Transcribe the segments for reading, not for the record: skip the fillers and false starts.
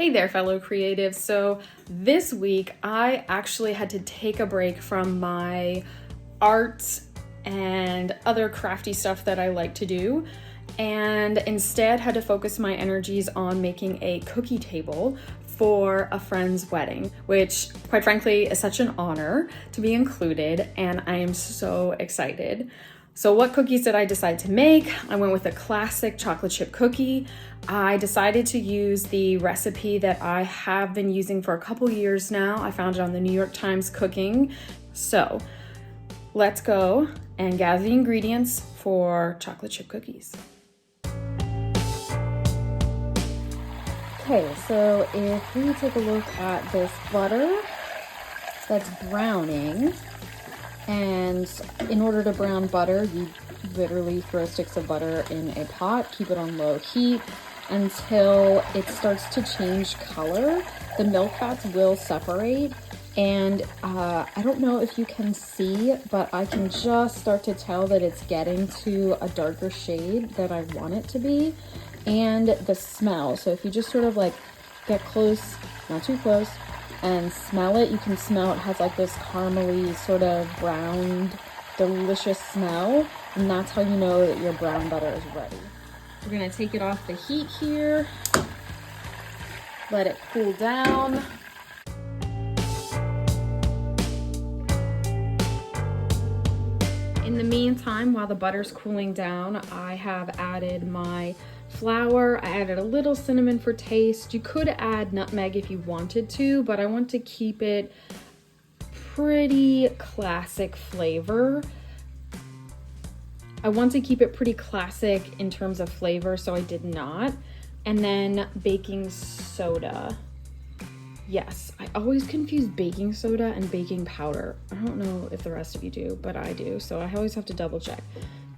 Hey there, fellow creatives. So this week I actually had to take a break from my art and other crafty stuff that I like to do, and instead had to focus my energies on making a cookie table for a friend's wedding, which quite frankly is such an honor to be included, and I am so excited. So what cookies did I decide to make? I went with a classic chocolate chip cookie. I decided to use the recipe that I have been using for a couple years now. I found it on the New York Times Cooking. So let's go and gather the ingredients for chocolate chip cookies. Okay, so if we take a look at this butter that's browning, and in order to brown butter, you literally throw sticks of butter in a pot, keep it on low heat until it starts to change color. The milk fats will separate, and I don't know if you can see, but I can just start to tell that it's getting to a darker shade that I want it to be. And the smell, so if you just sort of like get close, not too close, and smell it, you can smell it has like this caramely sort of browned delicious smell, and that's how you know that your brown butter is ready. We're gonna take it off the heat here, let it cool down. In the meantime, while the butter's cooling down, I have added my flour. I added a little cinnamon for taste. You could add nutmeg if you wanted to, but I want to keep it pretty classic flavor. I want to keep it pretty classic in terms of flavor, so I did not. And then baking soda. Yes, I always confuse baking soda and baking powder. I don't know if the rest of you do, but I do, so I always have to double check.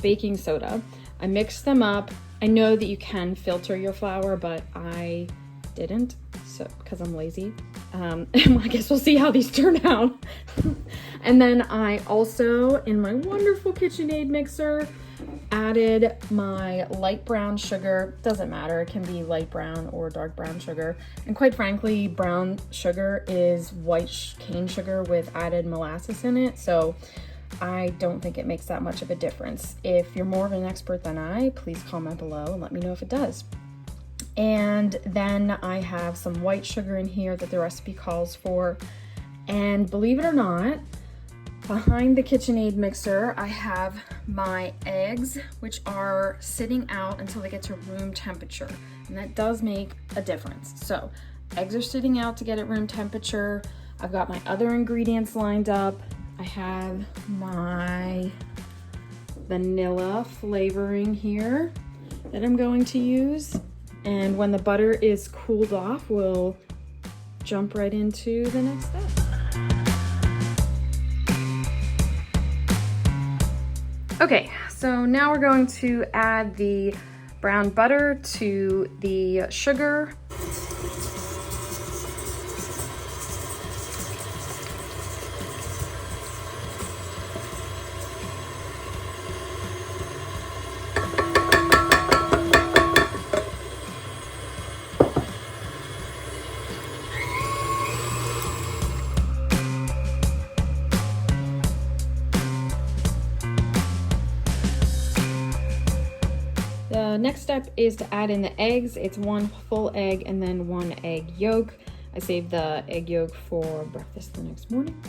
Baking soda. I mixed them up. I know that you can filter your flour, but I didn't, so because I'm lazy. I guess we'll see how these turn out. And then I also, in my wonderful KitchenAid mixer, added my light brown sugar. Doesn't matter, it can be light brown or dark brown sugar. And quite frankly, brown sugar is white cane sugar with added molasses in it, so I don't think it makes that much of a difference. If you're more of an expert than I, please comment below and let me know if it does. And then I have some white sugar in here that the recipe calls for. And believe it or not, behind the KitchenAid mixer, I have my eggs, which are sitting out until they get to room temperature. And that does make a difference. So eggs are sitting out to get at room temperature. I've got my other ingredients lined up. I have my vanilla flavoring here that I'm going to use. And when the butter is cooled off, we'll jump right into the next step. Okay, so now we're going to add the brown butter to the sugar. The next step is to add in the eggs. It's 1 full egg and then 1 egg yolk. I saved the egg yolk for breakfast the next morning.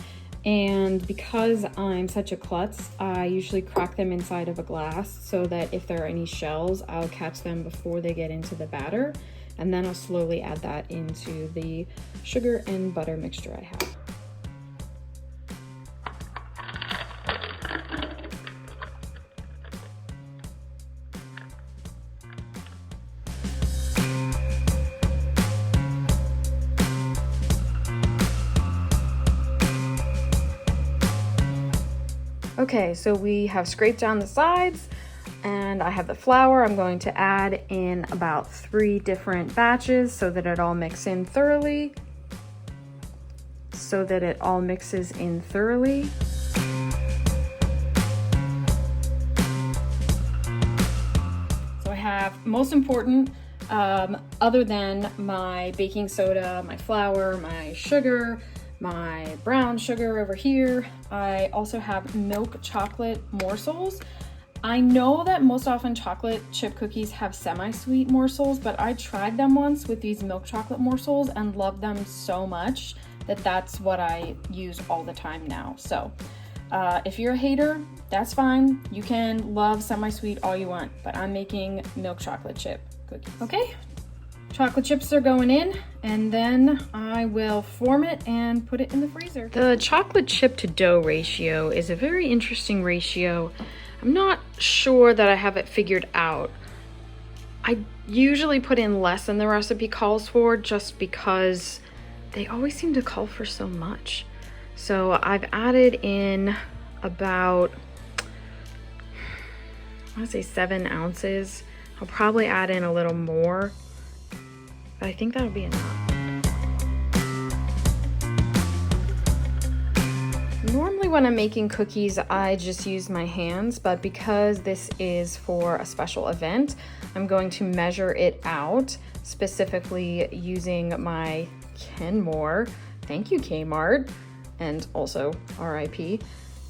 And because I'm such a klutz, I usually crack them inside of a glass so that if there are any shells, I'll catch them before they get into the batter. And then I'll slowly add that into the sugar and butter mixture I have. Okay, so we have scraped down the sides and I have the flour. I'm going to add in about 3 different batches so that it all mixes in thoroughly. So I have, most important, other than my baking soda, my flour, my sugar, my brown sugar over here. I also have milk chocolate morsels. I know that most often chocolate chip cookies have semi-sweet morsels, but I tried them once with these milk chocolate morsels and loved them so much that that's what I use all the time now. So if you're a hater, that's fine. You can love semi-sweet all you want, but I'm making milk chocolate chip cookies. Okay, chocolate chips are going in, and then I will form it and put it in the freezer. The chocolate chip to dough ratio is a very interesting ratio. I'm not sure that I have it figured out. I usually put in less than the recipe calls for just because they always seem to call for so much. So I've added in about, I want to say 7 ounces. I'll probably add in a little more, but I think that'll be enough. Normally when I'm making cookies, I just use my hands, but because this is for a special event, I'm going to measure it out, specifically using my Kenmore, thank you Kmart, and also RIP,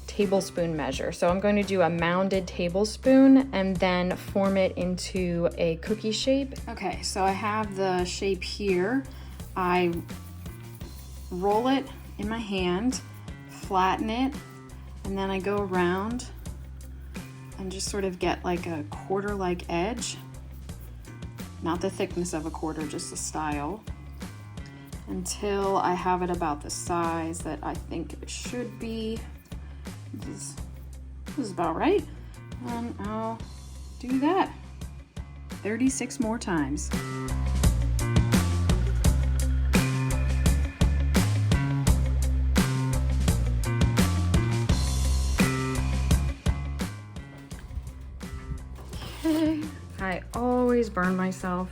tablespoon measure. So I'm going to do a mounded tablespoon and then form it into a cookie shape. Okay, so I have the shape here. I roll it in my hand, flatten it, and then I go around and just sort of get like a quarter-like edge. Not the thickness of a quarter, just the style, until I have it about the size that I think it should be. This is about right. And I'll do that 36 more times. Okay, I always burn myself.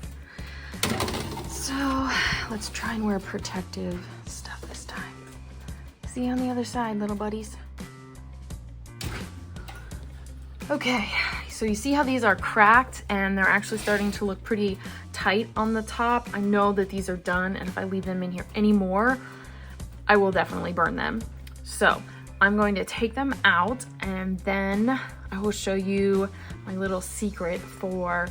So let's try and wear protective stuff this time. See you on the other side, little buddies. Okay, so you see how these are cracked and they're actually starting to look pretty tight on the top. I know that these are done, and if I leave them in here anymore, I will definitely burn them. So I'm going to take them out, and then I will show you my little secret for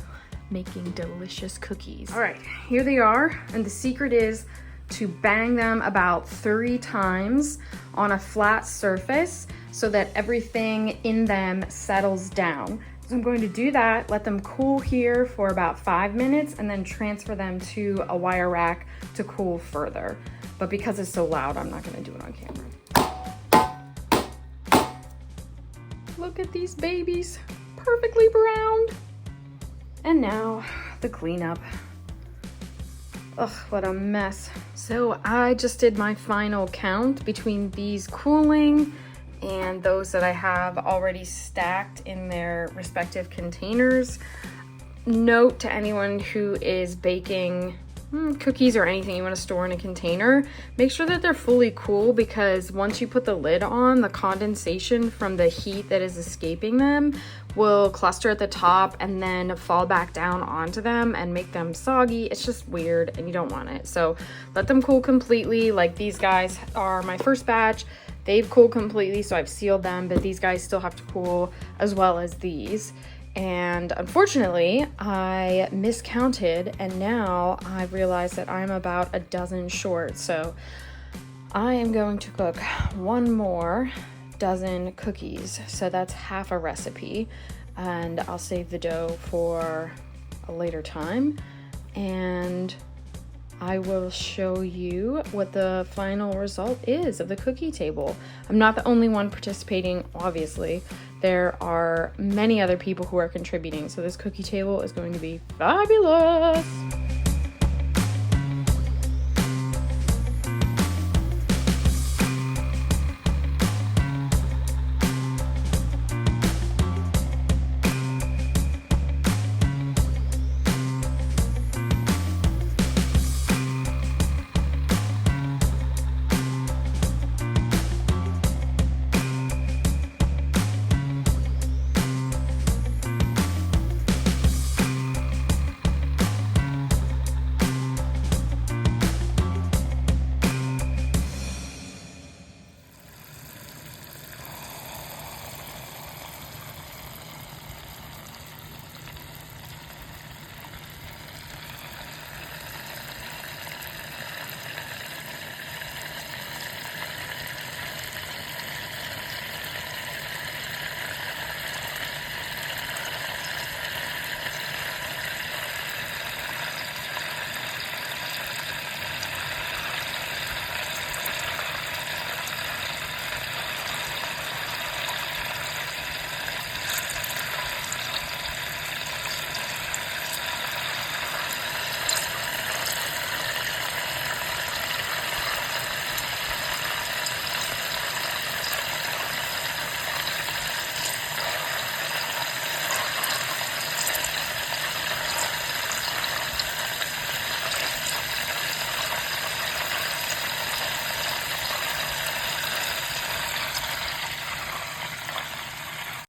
making delicious cookies. All right, here they are, and the secret is to bang them about 30 times on a flat surface so that everything in them settles down. So I'm going to do that, let them cool here for about 5 minutes, and then transfer them to a wire rack to cool further. But because it's so loud, I'm not gonna do it on camera. Look at these babies, perfectly browned. And now the cleanup. Ugh, what a mess. So I just did my final count between these cooling and those that I have already stacked in their respective containers. Note to anyone who is baking cookies or anything you want to store in a container, make sure that they're fully cool, because once you put the lid on, the condensation from the heat that is escaping them will cluster at the top and then fall back down onto them and make them soggy. It's just weird and you don't want it. So let them cool completely. Like these guys are my first batch. They've cooled completely, so I've sealed them, but these guys still have to cool as well as these. And unfortunately, I miscounted, and now I realize that I'm about a dozen short. So I am going to cook 1 more dozen cookies. So that's half a recipe, and I'll save the dough for a later time. And I will show you what the final result is of the cookie table. I'm not the only one participating, obviously. There are many other people who are contributing, so this cookie table is going to be fabulous.